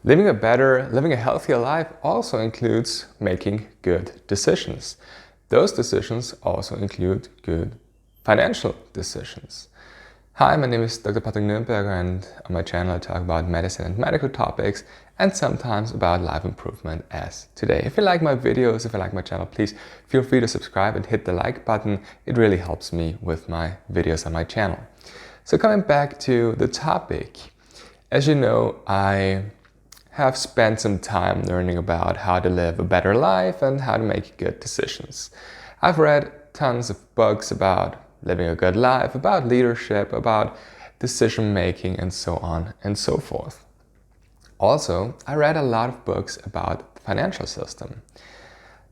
Living a healthier life also includes making good decisions. Those decisions also include good financial decisions. Hi, my name is Dr. Patrick Nuernberger, and on my channel I talk about medicine and medical topics and sometimes about life improvement as today. If you like my videos, if you like my channel, please feel free to subscribe and hit the like button. It really helps me with my videos on my channel. So coming back to the topic, as you know, I have spent some time learning about how to live a better life and how to make good decisions. I've read tons of books about living a good life, about leadership, about decision making, and so on and so forth. Also, I read a lot of books about the financial system.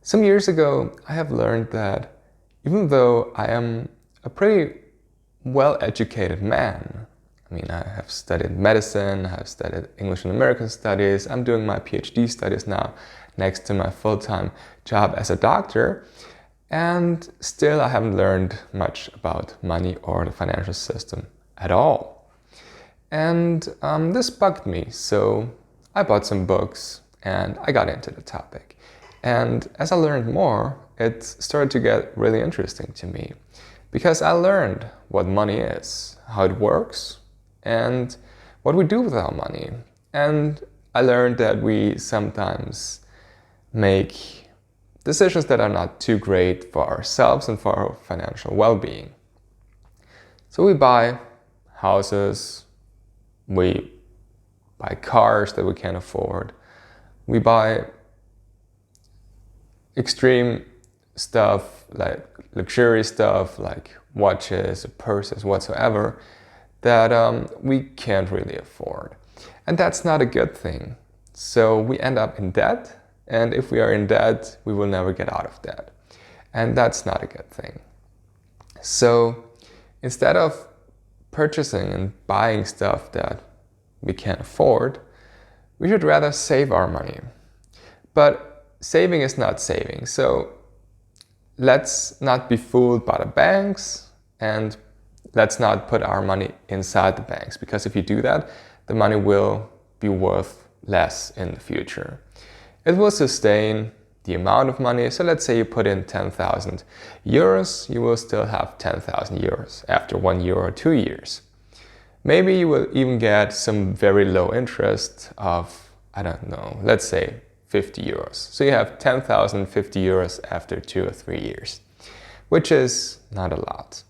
Some years ago, I have learned that even though I am a pretty well-educated man, I have studied medicine, I have studied English and American studies, I'm doing my PhD studies now next to my full-time job as a doctor, and still I haven't learned much about money or the financial system at all. And this bugged me, so I bought some books and I got into the topic. And as I learned more, it started to get really interesting to me, because I learned what money is, how it works, and what we do with our money. And I learned that we sometimes make decisions that are not too great for ourselves and for our financial well-being. So we buy houses, we buy cars that we can't afford, we buy extreme stuff like luxury stuff like watches, purses, whatsoever, that we can't really afford. And that's not a good thing. So we end up in debt, and if we are in debt, we will never get out of debt. And that's not a good thing. So instead of purchasing and buying stuff that we can't afford, we should rather save our money. But saving is not saving. So let's not be fooled by the banks, and let's not put our money inside the banks, because if you do that, the money will be worth less in the future. It will sustain the amount of money. So let's say you put in 10,000 euros, you will still have 10,000 euros after 1 year or 2 years. Maybe you will even get some very low interest of, I don't know, let's say 50 euros. So you have 10,050 euros after 2 or 3 years, which is not a lot.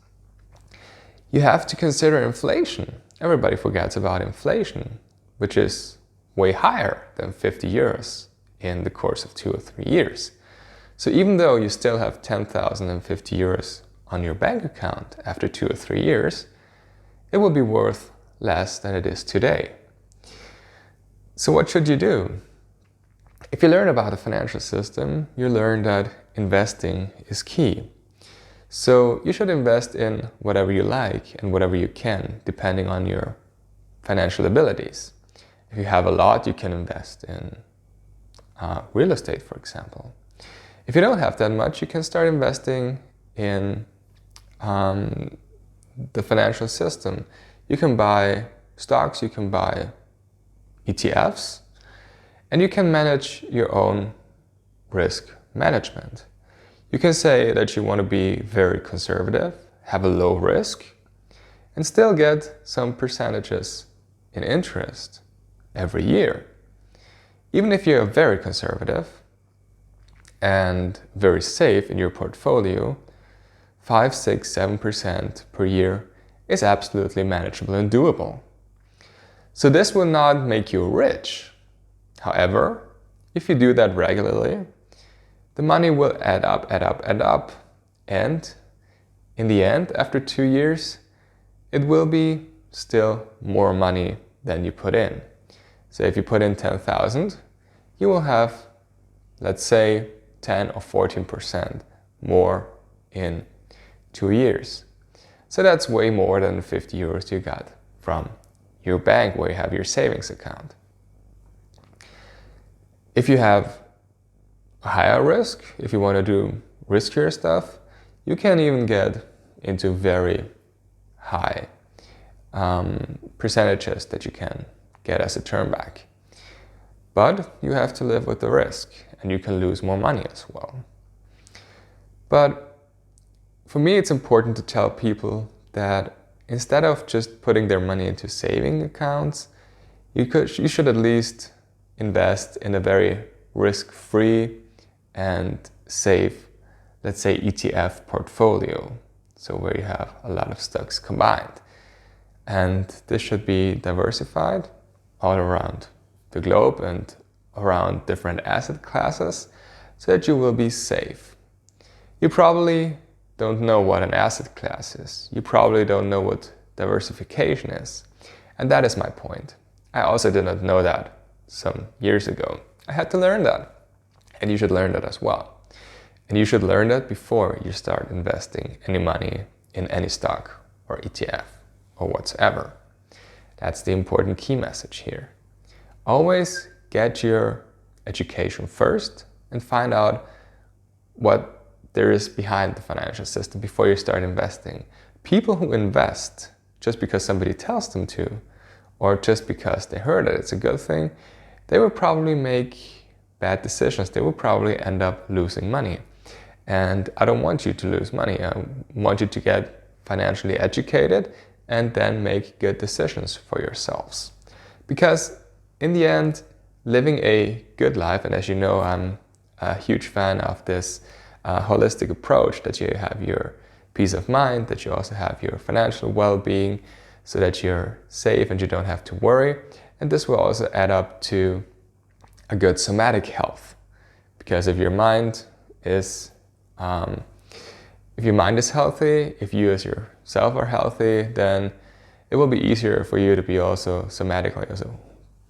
You have to consider inflation. Everybody forgets about inflation, which is way higher than 50 euros in the course of 2 or 3 years. So even though you still have 10,050 euros on your bank account after 2 or 3 years, it will be worth less than it is today. So what should you do? If you learn about the financial system, you learn that investing is key. So you should invest in whatever you like and whatever you can, depending on your financial abilities. If you have a lot, you can invest in real estate, for example. If you don't have that much, you can start investing in the financial system. You can buy stocks, you can buy ETFs, and you can manage your own risk management. You can say that you want to be very conservative, have a low risk, and still get some percentages in interest every year. Even if you're very conservative and very safe in your portfolio, 5, 6, 7% per year is absolutely manageable and doable. So this will not make you rich. However, if you do that regularly, the money will add up, and in the end, after 2 years, it will be still more money than you put in. So if you put in 10,000, you will have, let's say, 10 or 14% more in 2 years. So that's way more than the 50 euros you got from your bank where you have your savings account. If you have a higher risk, if you want to do riskier stuff, you can even get into very high percentages that you can get as a turn back. But you have to live with the risk, and you can lose more money as well. But for me, it's important to tell people that instead of just putting their money into saving accounts, you should at least invest in a very risk-free and safe, let's say, ETF portfolio. So where you have a lot of stocks combined. And this should be diversified all around the globe and around different asset classes so that you will be safe. You probably don't know what an asset class is. You probably don't know what diversification is. And that is my point. I also did not know that some years ago. I had to learn that. And you should learn that as well. And you should learn that before you start investing any money in any stock or ETF or whatsoever. That's the important key message here. Always get your education first and find out what there is behind the financial system before you start investing. People who invest just because somebody tells them to, or just because they heard that it's a good thing, they will probably make bad decisions. They will probably end up losing money. And I don't want you to lose money. I want you to get financially educated and then make good decisions for yourselves. Because in the end, living a good life, and as you know, I'm a huge fan of this holistic approach, that you have your peace of mind, that you also have your financial well-being, so that you're safe and you don't have to worry. And this will also add up to a good somatic health. Because if your mind is healthy, if you as yourself are healthy, then it will be easier for you to be also somatically, also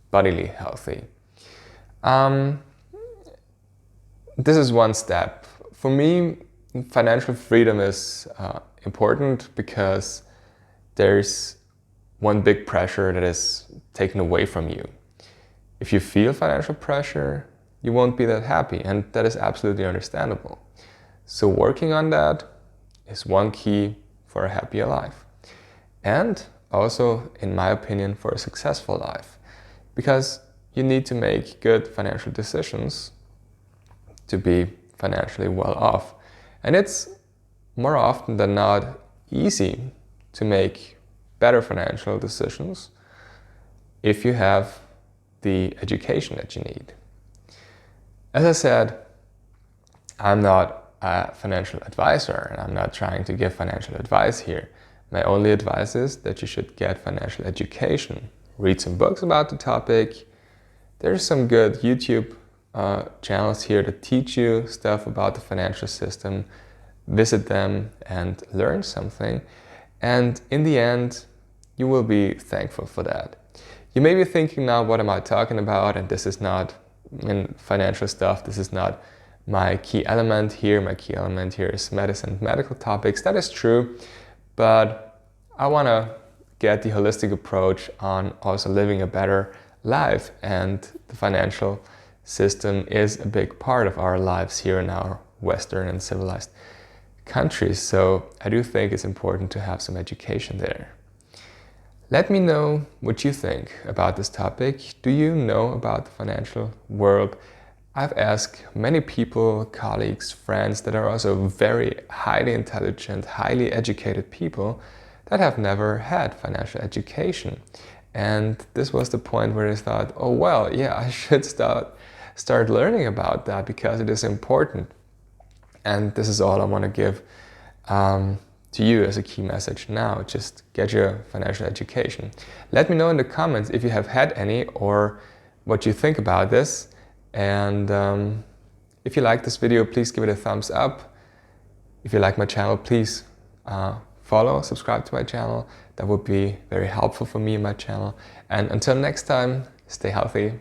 bodily healthy. This is one step. For me, financial freedom is important because there's one big pressure that is taken away from you. If you feel financial pressure, you won't be that happy, and that is absolutely understandable. So working on that is one key for a happier life. And also, in my opinion, for a successful life. Because you need to make good financial decisions to be financially well off. And it's more often than not easy to make better financial decisions if you have the education that you need. As I said, I'm not a financial advisor, and I'm not trying to give financial advice here. My only advice is that you should get financial education. Read some books about the topic. There's some good YouTube channels here that teach you stuff about the financial system. Visit them and learn something. And in the end, you will be thankful for that. You may be thinking now, what am I talking about? And this is not in financial stuff. This is not my key element here. My key element here is medicine, medical topics. That is true. But I want to get the holistic approach on also living a better life. And the financial system is a big part of our lives here in our Western and civilized countries. So I do think it's important to have some education there. Let me know what you think about this topic. Do you know about the financial world? I've asked many people, colleagues, friends that are also very highly intelligent, highly educated people that have never had financial education. And this was the point where I thought, oh well, yeah, I should start learning about that because it is important. And this is all I want to give to you as a key message now. Just get your financial education. Let me know in the comments if you have had any or what you think about this. And if you like this video, please give it a thumbs up. If you like my channel, please follow, subscribe to my channel. That would be very helpful for me and my channel. And until next time, stay healthy.